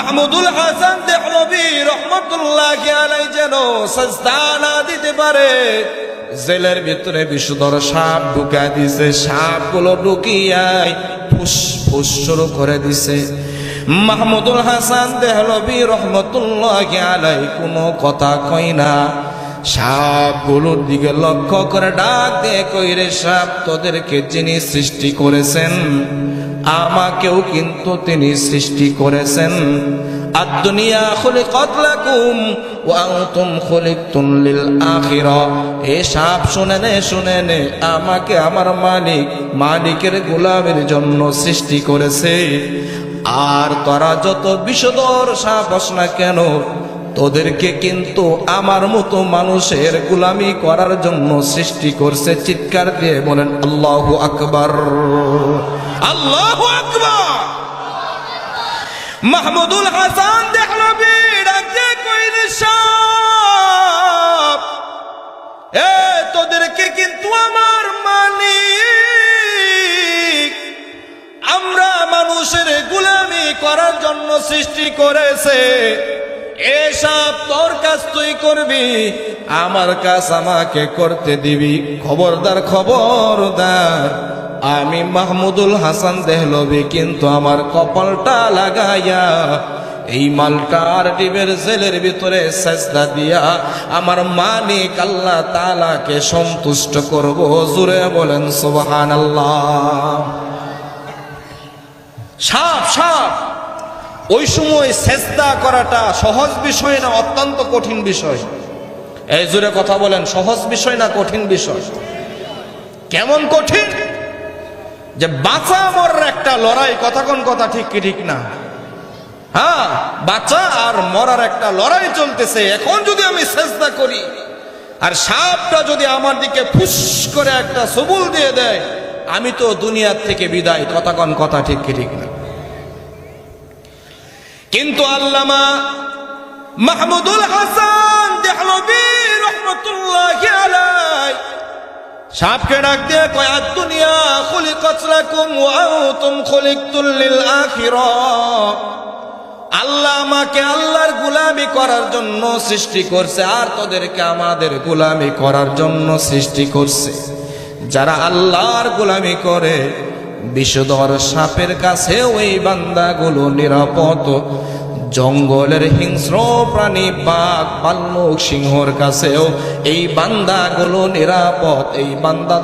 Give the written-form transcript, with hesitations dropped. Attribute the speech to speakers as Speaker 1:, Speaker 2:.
Speaker 1: মাহমুদুল হাসান দেহলভী রহমতুল্লাহি আলাইহি যেন সাজদা না দিতে পারে, জেলের ভিতরে বিষধর সাপ ঢুকা দিছে। সাপগুলো ঢুকিয়াই ফুস ফুস শুরু করে দিছে। মাহমুদুল হাসান দেহলভী রহমতুল্লাহি আলাইহি কোনো কথা কই না, সাপগুলোর দিকে লক্ষ্য করে ডাক দিয়ে কইরে, সাপ তোদেরকে যিনি সৃষ্টি করেছেন আমাকেও কিন্তু তিনি সৃষ্টি করেছেন। আদ-দুনিয়া খুলিকাত লাকুম ওয়া আনতুম খুলিকতুম লিল আখিরাহ। এ সাপ শুনে নে, আমাকে আমার মালিকের গোলামের জন্য সৃষ্টি করেছে। আর তোরা যত বিষধর সাপ হস না কেন, তোদেরকে কিন্তু আমার মতো মানুষের গোলামি করার জন্য সৃষ্টি করছে। চিৎকার দিয়ে বলেন আল্লাহু আকবার, আল্লাহু আকবার। মাহমুদুল হাসান দেহলভী ডাকতে কইরে, সাপ এ তোদেরকে কিন্তু আমার মালিক আমরা মানুষের গোলামি করার জন্য সৃষ্টি করেছে। এসব তোর কাজ তুই করবি, আমার কাজ আমাকে করতে দিবি। খবরদার খবরদার, আমি মাহমুদুল হাসান দেহলভী কিন্তু আমার কপালটা লাগাইয়া এই মালটার ডিবের জেলের ভিতরে সাজদা দিয়া আমার মালিক আল্লাহ তাআলাকে সন্তুষ্ট করব। জোরে বলেন সুবহানাল্লাহ। সাপ সাপ ওই সময় সেজদা করাটা সহজ বিষয় না অত্যন্ত কঠিন বিষয়? এই জোরে কথা বলেন, সহজ বিষয় না কঠিন বিষয়? কেমন কঠিন? যে বাঁচা মরার একটা লড়াই, কথা কোন কথা ঠিক কি ঠিক না? হ্যাঁ, বাঁচা আর মরার একটা লড়াই চলতেছে। এখন যদি আমি সেজদা করি আর সাপটা যদি আমার দিকে ফুস করে একটা সবুল দিয়ে দেয়, আমি তো দুনিয়ার থেকে বিদায়। কথা কোন কথা ঠিক কি ঠিক না? কিন্তু আল্লামা মাহমুদুল হাসান দেহলভী রহমতুল্লাহি আলাইহি সাপকে ডাক দিয়ে কয়, আদ-দুনিয়া খুলিকাত লাকুম ওয়া আনতুম খুলিকতুম লিল আখিরাহ। আল্লাহ আমাকে আল্লাহর গোলামি করার জন্য সৃষ্টি করছে, আর তোদেরকে আমাদের গোলামি করার জন্য সৃষ্টি করছে। যারা আল্লাহর গোলামি করে বিষধর সাপের কাছে ওই বান্দাগুলো নিরাপদ। জঙ্গলের হিংস্র প্রাণী বাঘ ভাল্লুক সিংহর কাছেও এই বান্দাগুলো নিরাপদ। এই বান্দা